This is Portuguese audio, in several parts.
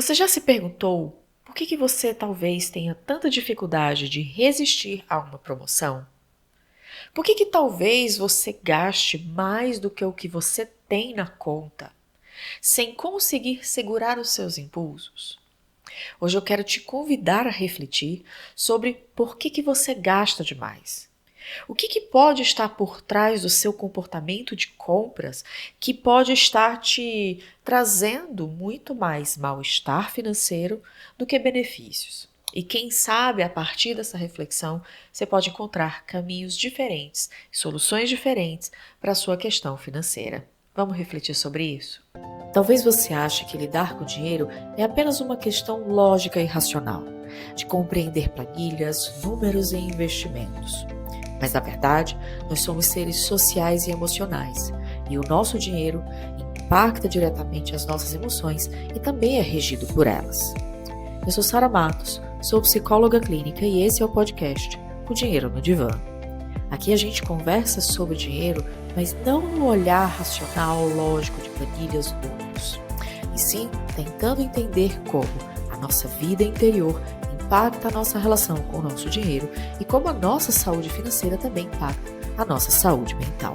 Você já se perguntou por que você talvez tenha tanta dificuldade de resistir a uma promoção? Por que talvez você gaste mais do que o que você tem na conta, sem conseguir segurar os seus impulsos? Hoje eu quero te convidar a refletir sobre por que você gasta demais. O que pode estar por trás do seu comportamento de compras que pode estar te trazendo muito mais mal-estar financeiro do que benefícios? E quem sabe, a partir dessa reflexão, você pode encontrar caminhos diferentes, soluções diferentes para a sua questão financeira. Vamos refletir sobre isso? Talvez você ache que lidar com dinheiro é apenas uma questão lógica e racional, de compreender planilhas, números e investimentos. Mas, na verdade, nós somos seres sociais e emocionais, e o nosso dinheiro impacta diretamente as nossas emoções e também é regido por elas. Eu sou Sara Matos, sou psicóloga clínica e esse é o podcast O Dinheiro no Divã. Aqui a gente conversa sobre dinheiro, mas não no olhar racional, lógico de planilhas ou números, e sim tentando entender como a nossa vida interior impacta a nossa relação com o nosso dinheiro e como a nossa saúde financeira também impacta a nossa saúde mental.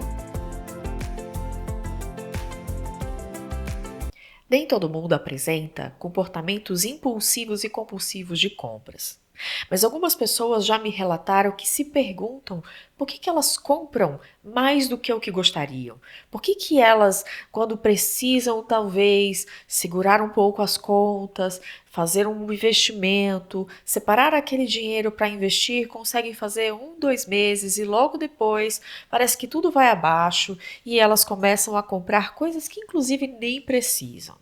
Nem todo mundo apresenta comportamentos impulsivos e compulsivos de compras. Mas algumas pessoas já me relataram que se perguntam por que elas compram mais do que o que gostariam. Por que elas, quando precisam talvez segurar um pouco as contas, fazer um investimento, separar aquele dinheiro para investir, conseguem fazer 2 meses e logo depois parece que tudo vai abaixo e elas começam a comprar coisas que inclusive nem precisam.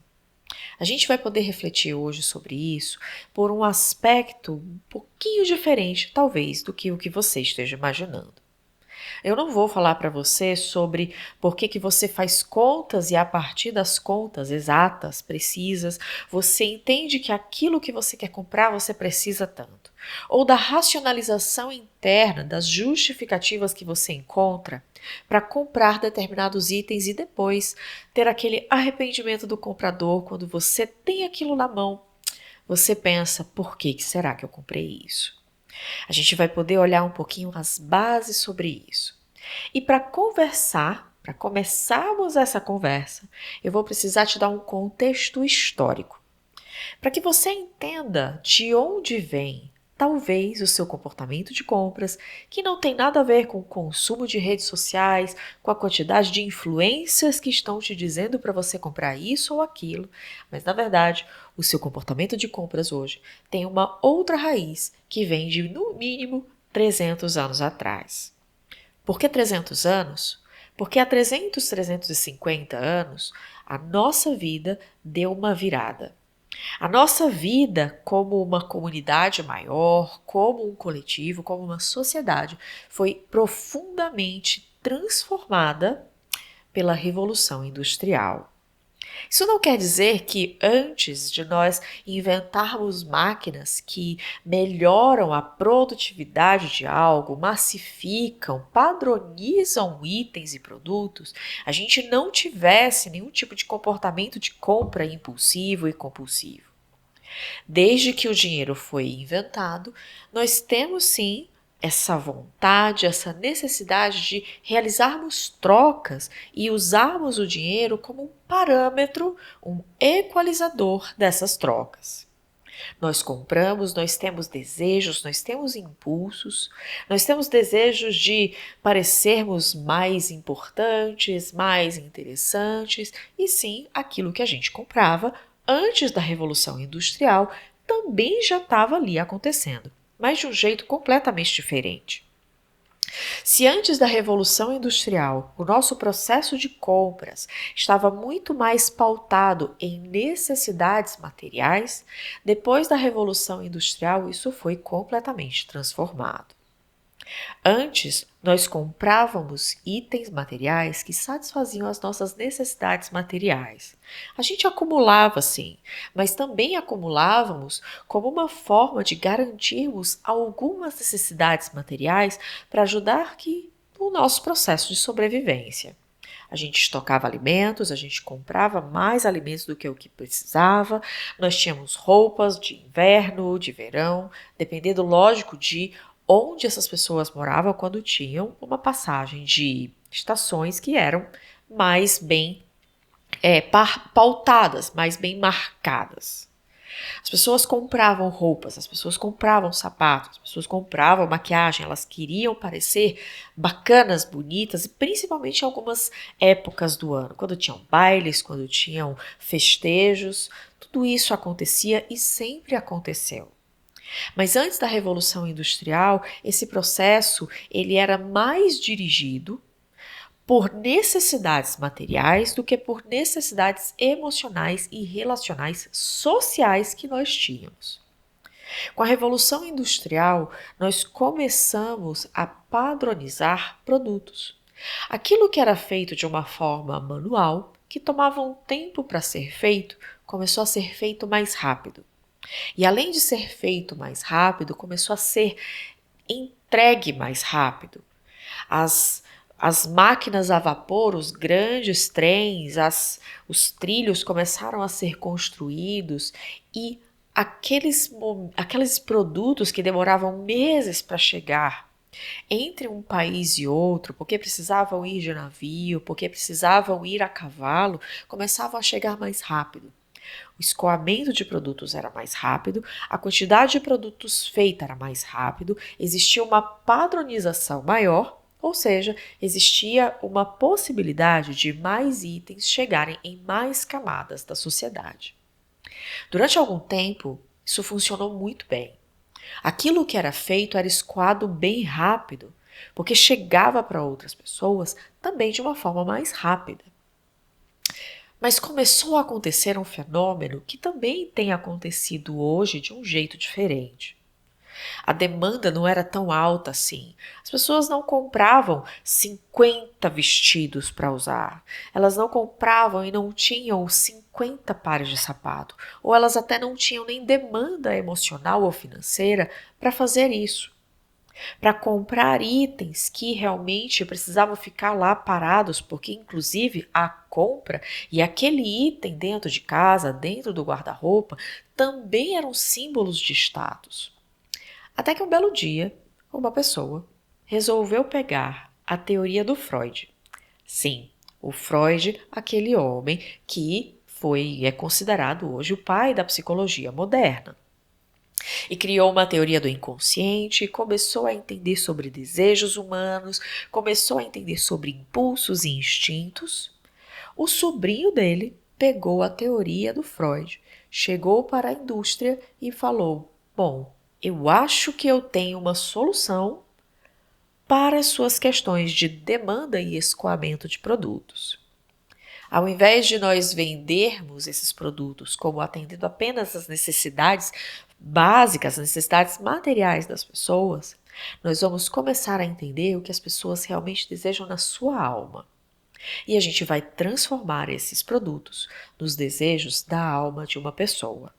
A gente vai poder refletir hoje sobre isso por um aspecto um pouquinho diferente, talvez, do que o que você esteja imaginando. Eu não vou falar para você sobre por que você faz contas e a partir das contas exatas, precisas, você entende que aquilo que você quer comprar você precisa tanto. Ou da racionalização interna, das justificativas que você encontra para comprar determinados itens e depois ter aquele arrependimento do comprador quando você tem aquilo na mão. Você pensa, por que será que eu comprei isso? A gente vai poder olhar um pouquinho as bases sobre isso. E para conversar, para começarmos essa conversa, eu vou precisar te dar um contexto histórico, para que você entenda de onde vem, talvez, o seu comportamento de compras, que não tem nada a ver com o consumo de redes sociais, com a quantidade de influências que estão te dizendo para você comprar isso ou aquilo, mas na verdade, o seu comportamento de compras hoje tem uma outra raiz que vem de, no mínimo, 300 anos atrás. Por que 300 anos? Porque há 300, 350 anos, a nossa vida deu uma virada. A nossa vida como uma comunidade maior, como um coletivo, como uma sociedade, foi profundamente transformada pela Revolução Industrial. Isso não quer dizer que antes de nós inventarmos máquinas que melhoram a produtividade de algo, massificam, padronizam itens e produtos, a gente não tivesse nenhum tipo de comportamento de compra impulsivo e compulsivo. Desde que o dinheiro foi inventado, nós temos sim essa vontade, essa necessidade de realizarmos trocas e usarmos o dinheiro como um parâmetro, um equalizador dessas trocas. Nós compramos, nós temos desejos, nós temos impulsos, nós temos desejos de parecermos mais importantes, mais interessantes, e sim, aquilo que a gente comprava antes da Revolução Industrial também já estava ali acontecendo, mas de um jeito completamente diferente. Se antes da Revolução Industrial o nosso processo de compras estava muito mais pautado em necessidades materiais, depois da Revolução Industrial isso foi completamente transformado. Antes, nós comprávamos itens materiais que satisfaziam as nossas necessidades materiais. A gente acumulava, sim, mas também acumulávamos como uma forma de garantirmos algumas necessidades materiais para ajudar no nosso processo de sobrevivência. A gente estocava alimentos, a gente comprava mais alimentos do que o que precisava, nós tínhamos roupas de inverno, de verão, dependendo, lógico, de onde essas pessoas moravam quando tinham uma passagem de estações que eram mais bem pautadas, mais bem marcadas. As pessoas compravam roupas, as pessoas compravam sapatos, as pessoas compravam maquiagem, elas queriam parecer bacanas, bonitas, e principalmente em algumas épocas do ano, quando tinham bailes, quando tinham festejos, tudo isso acontecia e sempre aconteceu. Mas antes da Revolução Industrial, esse processo ele era mais dirigido por necessidades materiais do que por necessidades emocionais e relacionais sociais que nós tínhamos. Com a Revolução Industrial, nós começamos a padronizar produtos. Aquilo que era feito de uma forma manual, que tomava um tempo para ser feito, começou a ser feito mais rápido. E além de ser feito mais rápido, começou a ser entregue mais rápido. As máquinas a vapor, os grandes trens, os trilhos começaram a ser construídos e aqueles produtos que demoravam meses para chegar entre um país e outro, porque precisavam ir de navio, porque precisavam ir a cavalo, começavam a chegar mais rápido. O escoamento de produtos era mais rápido, a quantidade de produtos feita era mais rápido, existia uma padronização maior, ou seja, existia uma possibilidade de mais itens chegarem em mais camadas da sociedade. Durante algum tempo, isso funcionou muito bem. Aquilo que era feito era escoado bem rápido, porque chegava para outras pessoas também de uma forma mais rápida. Mas começou a acontecer um fenômeno que também tem acontecido hoje de um jeito diferente. A demanda não era tão alta assim. As pessoas não compravam 50 vestidos para usar. Elas não compravam e não tinham 50 pares de sapato. Ou elas até não tinham nem demanda emocional ou financeira para fazer isso. Para comprar itens que realmente precisavam ficar lá parados, porque inclusive a compra e aquele item dentro de casa, dentro do guarda-roupa, também eram símbolos de status. Até que um belo dia, uma pessoa resolveu pegar a teoria do Freud. Sim, o Freud, aquele homem que é considerado hoje o pai da psicologia moderna. E criou uma teoria do inconsciente, começou a entender sobre desejos humanos, começou a entender sobre impulsos e instintos. O sobrinho dele pegou a teoria do Freud, chegou para a indústria e falou: bom, eu acho que eu tenho uma solução para as suas questões de demanda e escoamento de produtos. Ao invés de nós vendermos esses produtos como atendendo apenas às necessidades básicas, as necessidades materiais das pessoas, nós vamos começar a entender o que as pessoas realmente desejam na sua alma. E a gente vai transformar esses produtos nos desejos da alma de uma pessoa.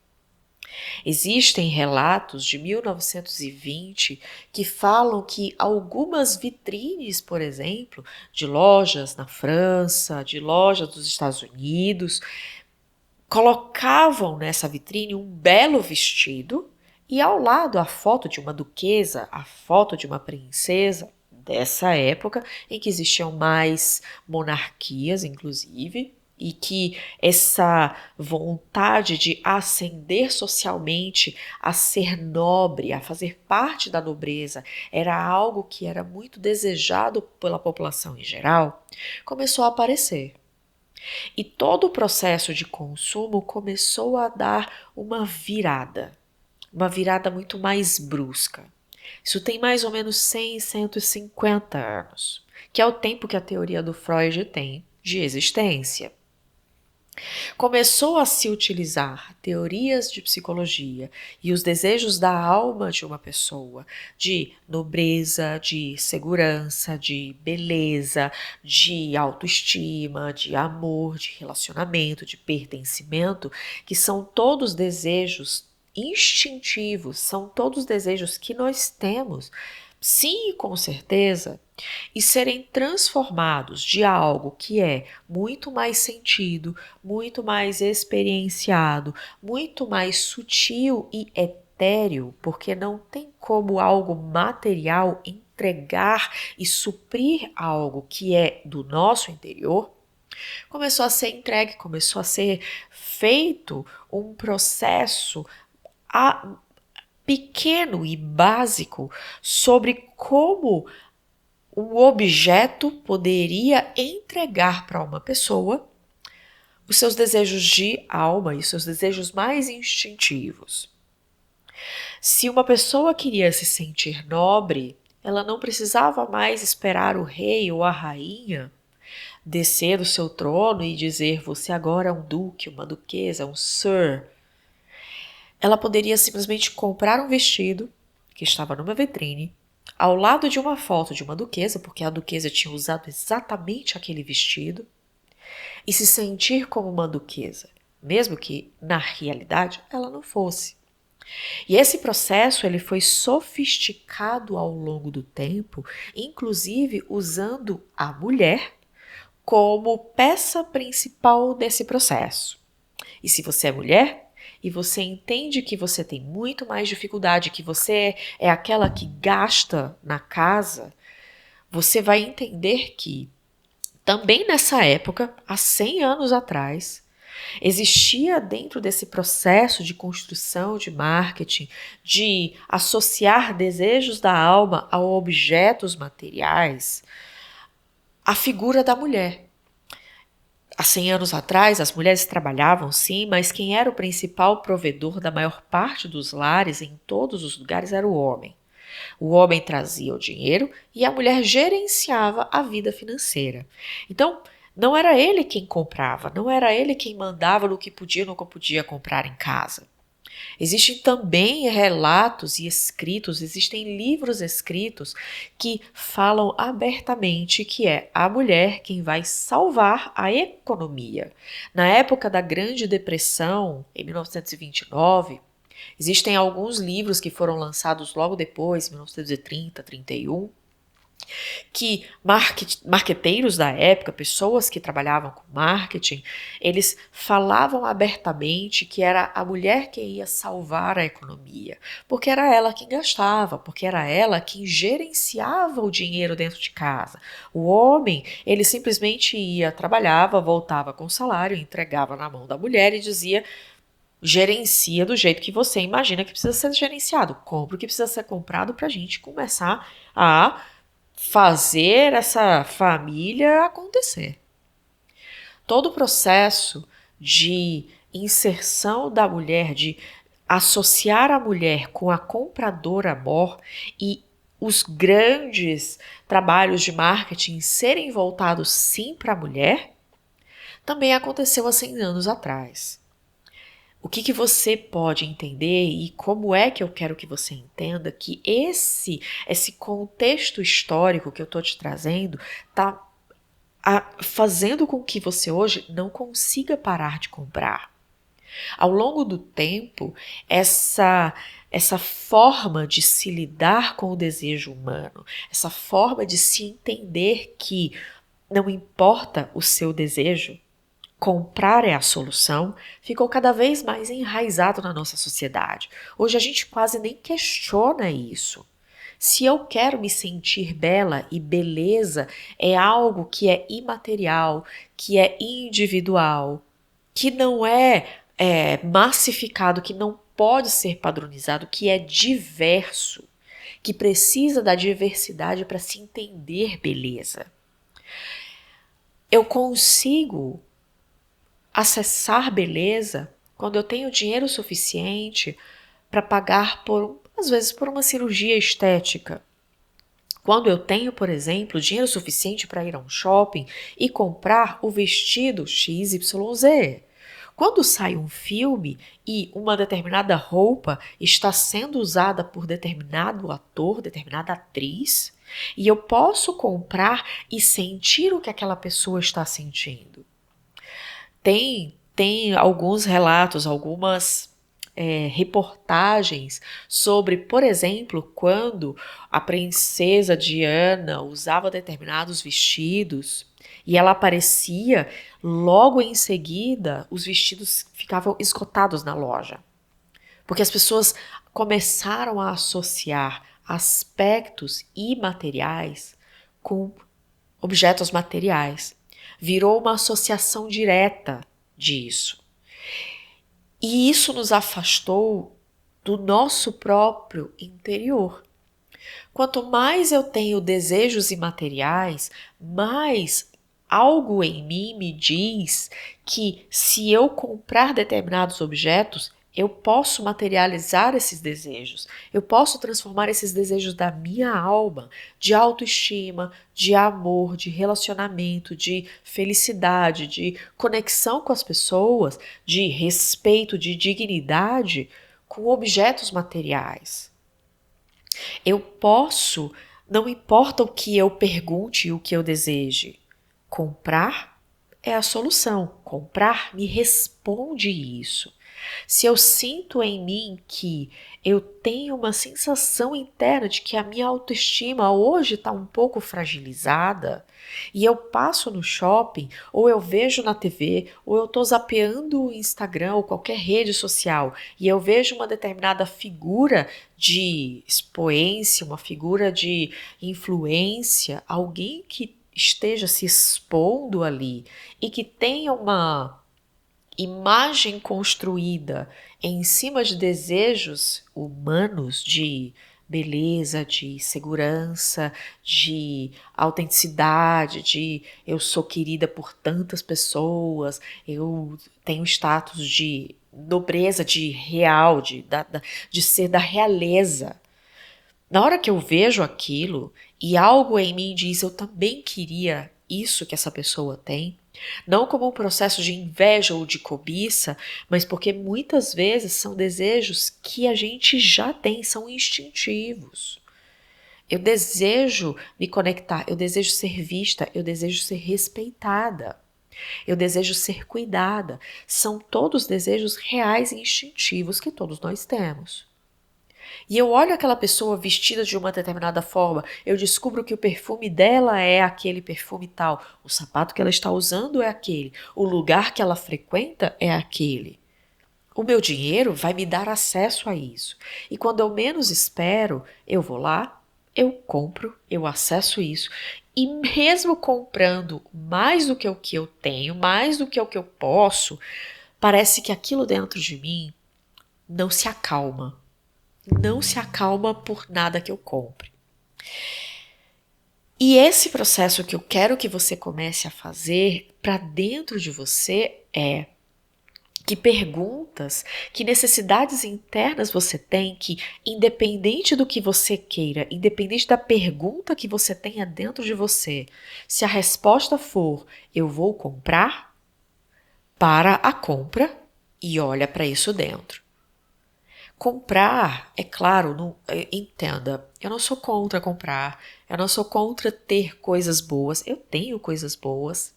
Existem relatos de 1920 que falam que algumas vitrines, por exemplo, de lojas na França, de lojas dos Estados Unidos, colocavam nessa vitrine um belo vestido e ao lado a foto de uma duquesa, a foto de uma princesa dessa época em que existiam mais monarquias, inclusive, e que essa vontade de ascender socialmente, a ser nobre, a fazer parte da nobreza, era algo que era muito desejado pela população em geral, começou a aparecer. E todo o processo de consumo começou a dar uma virada muito mais brusca. Isso tem mais ou menos 100, 150 anos, que é o tempo que a teoria do Freud tem de existência. Começou a se utilizar teorias de psicologia e os desejos da alma de uma pessoa, de nobreza, de segurança, de beleza, de autoestima, de amor, de relacionamento, de pertencimento, que são todos desejos instintivos, são todos desejos que nós temos. Sim, com certeza, e serem transformados de algo que é muito mais sentido, muito mais experienciado, muito mais sutil e etéreo, porque não tem como algo material entregar e suprir algo que é do nosso interior, começou a ser entregue, começou a ser feito um processo pequeno e básico sobre como um objeto poderia entregar para uma pessoa os seus desejos de alma e os seus desejos mais instintivos. Se uma pessoa queria se sentir nobre, ela não precisava mais esperar o rei ou a rainha descer do seu trono e dizer: você agora é um duque, uma duquesa, um sir. Ela poderia simplesmente comprar um vestido que estava numa vitrine, ao lado de uma foto de uma duquesa, porque a duquesa tinha usado exatamente aquele vestido, e se sentir como uma duquesa, mesmo que na realidade ela não fosse. E esse processo ele foi sofisticado ao longo do tempo, inclusive usando a mulher como peça principal desse processo. E se você é mulher e você entende que você tem muito mais dificuldade, que você é aquela que gasta na casa, você vai entender que também nessa época, há 100 anos atrás, existia dentro desse processo de construção de marketing, de associar desejos da alma a objetos materiais, a figura da mulher. Há 100 anos atrás, as mulheres trabalhavam sim, mas quem era o principal provedor da maior parte dos lares em todos os lugares era o homem. O homem trazia o dinheiro e a mulher gerenciava a vida financeira. Então, não era ele quem comprava, não era ele quem mandava no que podia e no que podia comprar em casa. Existem também relatos e escritos, existem livros escritos que falam abertamente que é a mulher quem vai salvar a economia. Na época da Grande Depressão, em 1929, existem alguns livros que foram lançados logo depois, 1930, 31, que marqueteiros da época, pessoas que trabalhavam com marketing, eles falavam abertamente que era a mulher que ia salvar a economia, porque era ela quem gastava, porque era ela quem gerenciava o dinheiro dentro de casa. O homem, ele simplesmente ia, trabalhava, voltava com o salário, entregava na mão da mulher e dizia: gerencia do jeito que você imagina que precisa ser gerenciado. Compra o que precisa ser comprado para a gente começar a fazer essa família acontecer. Todo o processo de inserção da mulher, de associar a mulher com a compradora mor e os grandes trabalhos de marketing serem voltados sim para a mulher, também aconteceu há 100 anos atrás. O que você pode entender e como é que eu quero que você entenda que esse contexto histórico que eu estou te trazendo está fazendo com que você hoje não consiga parar de comprar. Ao longo do tempo, essa forma de se lidar com o desejo humano, essa forma de se entender que não importa o seu desejo, comprar é a solução, ficou cada vez mais enraizado na nossa sociedade. Hoje a gente quase nem questiona isso. Se eu quero me sentir bela, e beleza é algo que é imaterial, que é individual, que não é massificado, que não pode ser padronizado, que é diverso, que precisa da diversidade para se entender beleza. Eu consigo acessar beleza quando eu tenho dinheiro suficiente para pagar às vezes por uma cirurgia estética. Quando eu tenho, por exemplo, dinheiro suficiente para ir a um shopping e comprar o vestido XYZ. Quando sai um filme e uma determinada roupa está sendo usada por determinado ator, determinada atriz, e eu posso comprar e sentir o que aquela pessoa está sentindo. Tem alguns relatos, algumas reportagens sobre, por exemplo, quando a princesa Diana usava determinados vestidos e ela aparecia, logo em seguida os vestidos ficavam esgotados na loja. Porque as pessoas começaram a associar aspectos imateriais com objetos materiais. Virou uma associação direta disso. E isso nos afastou do nosso próprio interior. Quanto mais eu tenho desejos imateriais, mais algo em mim me diz que se eu comprar determinados objetos, eu posso materializar esses desejos. Eu posso transformar esses desejos da minha alma, de autoestima, de amor, de relacionamento, de felicidade, de conexão com as pessoas, de respeito, de dignidade, com objetos materiais. Eu posso, não importa o que eu pergunte e o que eu deseje, comprar é a solução. Comprar me responde isso. Se eu sinto em mim que eu tenho uma sensação interna de que a minha autoestima hoje está um pouco fragilizada, e eu passo no shopping, ou eu vejo na TV, ou eu estou zapeando o Instagram ou qualquer rede social, e eu vejo uma determinada figura de expoência, uma figura de influência, alguém que esteja se expondo ali e que tenha uma imagem construída em cima de desejos humanos de beleza, de segurança, de autenticidade, de eu sou querida por tantas pessoas, eu tenho status de nobreza, de real, de ser da realeza. Na hora que eu vejo aquilo e algo em mim diz eu também queria isso que essa pessoa tem, não como um processo de inveja ou de cobiça, mas porque muitas vezes são desejos que a gente já tem, são instintivos. Eu desejo me conectar, eu desejo ser vista, eu desejo ser respeitada, eu desejo ser cuidada. São todos desejos reais e instintivos que todos nós temos. E eu olho aquela pessoa vestida de uma determinada forma, eu descubro que o perfume dela é aquele perfume tal, o sapato que ela está usando é aquele, o lugar que ela frequenta é aquele. O meu dinheiro vai me dar acesso a isso. E quando eu menos espero, eu vou lá, eu compro, eu acesso isso. E mesmo comprando mais do que o que eu tenho, mais do que o que eu posso, parece que aquilo dentro de mim não se acalma. Não se acalma por nada que eu compre. E esse processo que eu quero que você comece a fazer para dentro de você é que perguntas, que necessidades internas você tem que, independente do que você queira, independente da pergunta que você tenha dentro de você, se a resposta for eu vou comprar, para a compra e olha para isso dentro. Comprar, é claro, não, entenda, eu não sou contra comprar, eu não sou contra ter coisas boas, eu tenho coisas boas,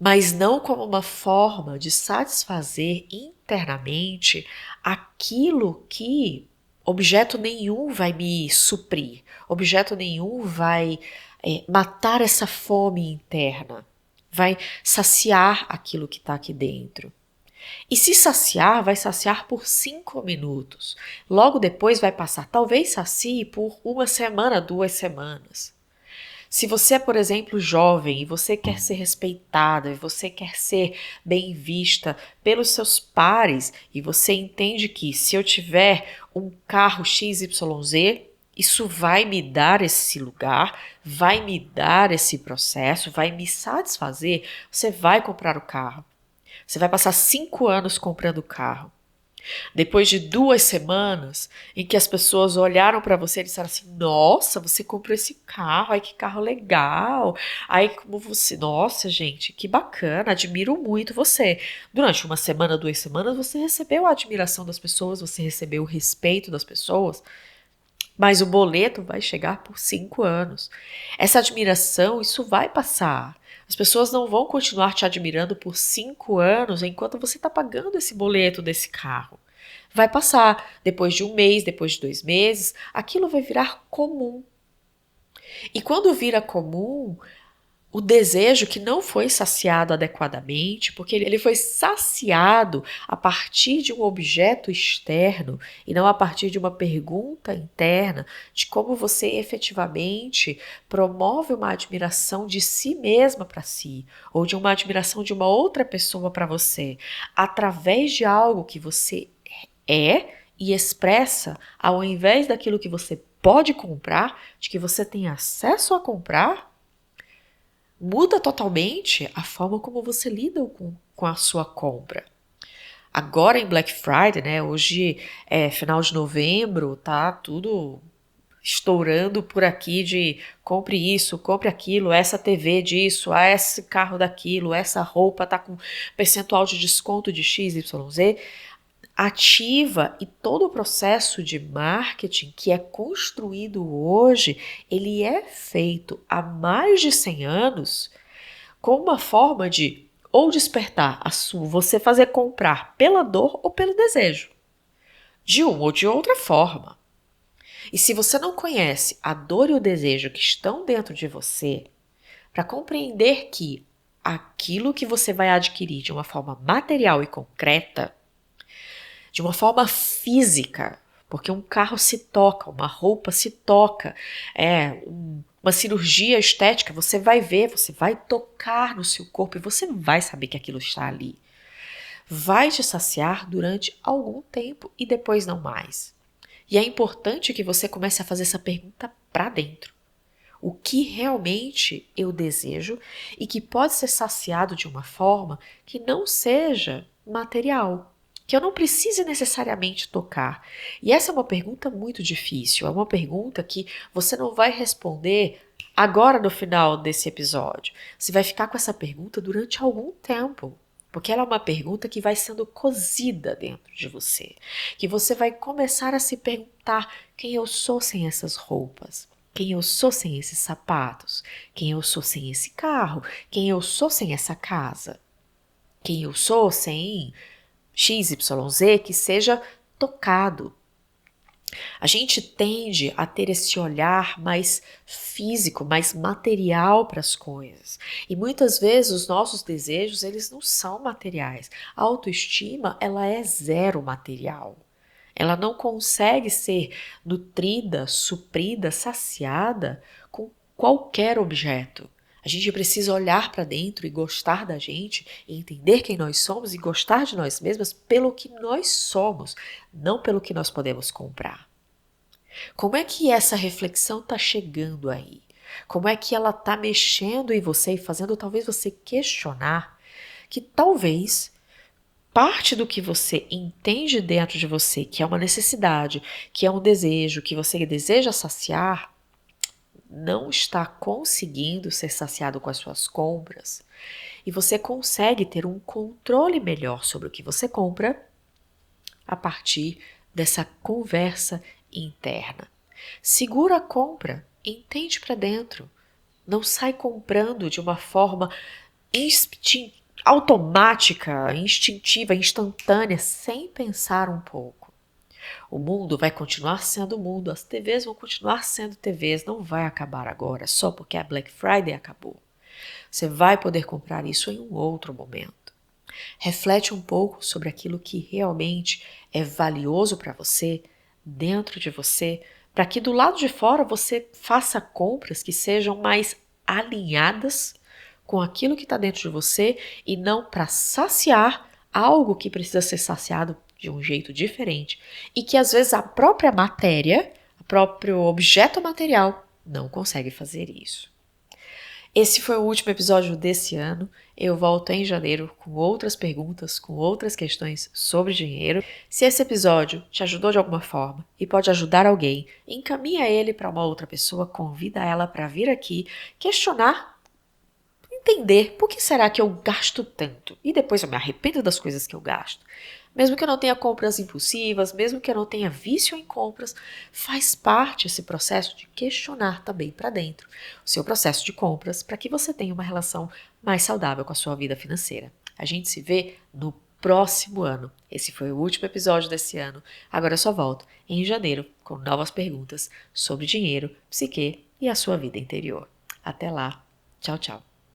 mas não como uma forma de satisfazer internamente aquilo que objeto nenhum vai me suprir, objeto nenhum vai matar essa fome interna, vai saciar aquilo que está aqui dentro. E se saciar, vai saciar por 5 minutos. Logo depois vai passar, talvez sacie por 1 semana, 2 semanas. Se você é, por exemplo, jovem e você quer ser respeitada, e você quer ser bem vista pelos seus pares, e você entende que se eu tiver um carro XYZ, isso vai me dar esse lugar, vai me dar esse processo, vai me satisfazer, você vai comprar o carro. Você vai passar 5 anos comprando carro. Depois de 2 semanas em que as pessoas olharam para você e disseram assim, nossa, você comprou esse carro, ai que carro legal, ai como você, nossa gente, que bacana, admiro muito você. Durante 1 semana, 2 semanas, você recebeu a admiração das pessoas, você recebeu o respeito das pessoas, mas o boleto vai chegar por 5 anos. Essa admiração, isso vai passar. As pessoas não vão continuar te admirando por 5 anos enquanto você está pagando esse boleto desse carro. Vai passar, depois de 1 mês, depois de 2 meses, aquilo vai virar comum. E quando vira comum, o desejo que não foi saciado adequadamente, porque ele foi saciado a partir de um objeto externo e não a partir de uma pergunta interna de como você efetivamente promove uma admiração de si mesma para si, ou de uma admiração de uma outra pessoa para você, através de algo que você é e expressa, ao invés daquilo que você pode comprar, de que você tem acesso a comprar, muda totalmente a forma como você lida com a sua compra. Agora em Black Friday, né? Hoje é final de novembro, tá tudo estourando por aqui de compre isso, compre aquilo, essa TV disso, esse carro daquilo, essa roupa tá com percentual de desconto de XYZ. Ativa e todo o processo de marketing que é construído hoje, ele é feito há mais de 100 anos com uma forma de ou despertar você fazer comprar pela dor ou pelo desejo, de uma ou de outra forma. E se você não conhece a dor e o desejo que estão dentro de você, para compreender que aquilo que você vai adquirir de uma forma material e concreta, de uma forma física, porque um carro se toca, uma roupa se toca, uma cirurgia estética, você vai ver, você vai tocar no seu corpo e você vai saber que aquilo está ali. Vai te saciar durante algum tempo e depois não mais. E é importante que você comece a fazer essa pergunta para dentro. O que realmente eu desejo e que pode ser saciado de uma forma que não seja material, que eu não precise necessariamente tocar. E essa é uma pergunta muito difícil, é uma pergunta que você não vai responder agora no final desse episódio. Você vai ficar com essa pergunta durante algum tempo, porque ela é uma pergunta que vai sendo cozida dentro de você, que você vai começar a se perguntar quem eu sou sem essas roupas, quem eu sou sem esses sapatos, quem eu sou sem esse carro, quem eu sou sem essa casa, quem eu sou sem XYZ que seja tocado. A gente tende a ter esse olhar mais físico, mais material para as coisas. E muitas vezes os nossos desejos, eles não são materiais. A autoestima, ela é zero material. Ela não consegue ser nutrida, suprida, saciada com qualquer objeto. A gente precisa olhar para dentro e gostar da gente, e entender quem nós somos e gostar de nós mesmas pelo que nós somos, não pelo que nós podemos comprar. Como é que essa reflexão está chegando aí? Como é que ela está mexendo em você e fazendo talvez você questionar que talvez parte do que você entende dentro de você, que é uma necessidade, que é um desejo, que você deseja saciar, não está conseguindo ser saciado com as suas compras, e você consegue ter um controle melhor sobre o que você compra a partir dessa conversa interna. Segura a compra, entende para dentro, não sai comprando de uma forma automática, instintiva, instantânea, sem pensar um pouco. O mundo vai continuar sendo o mundo, as TVs vão continuar sendo TVs, não vai acabar agora, só porque a Black Friday acabou. Você vai poder comprar isso em um outro momento. Reflete um pouco sobre aquilo que realmente é valioso para você, dentro de você, para que do lado de fora você faça compras que sejam mais alinhadas com aquilo que está dentro de você e não para saciar algo que precisa ser saciado de um jeito diferente e que às vezes a própria matéria, o próprio objeto material não consegue fazer isso. Esse foi o último episódio desse ano. Eu volto em janeiro com outras perguntas, com outras questões sobre dinheiro. Se esse episódio te ajudou de alguma forma e pode ajudar alguém, encaminha ele para uma outra pessoa, convida ela para vir aqui questionar entender por que será que eu gasto tanto e depois eu me arrependo das coisas que eu gasto. Mesmo que eu não tenha compras impulsivas, mesmo que eu não tenha vício em compras, faz parte esse processo de questionar também para dentro o seu processo de compras para que você tenha uma relação mais saudável com a sua vida financeira. A gente se vê no próximo ano. Esse foi o último episódio desse ano. Agora eu só volto em janeiro com novas perguntas sobre dinheiro, psique e a sua vida interior. Até lá. Tchau, tchau.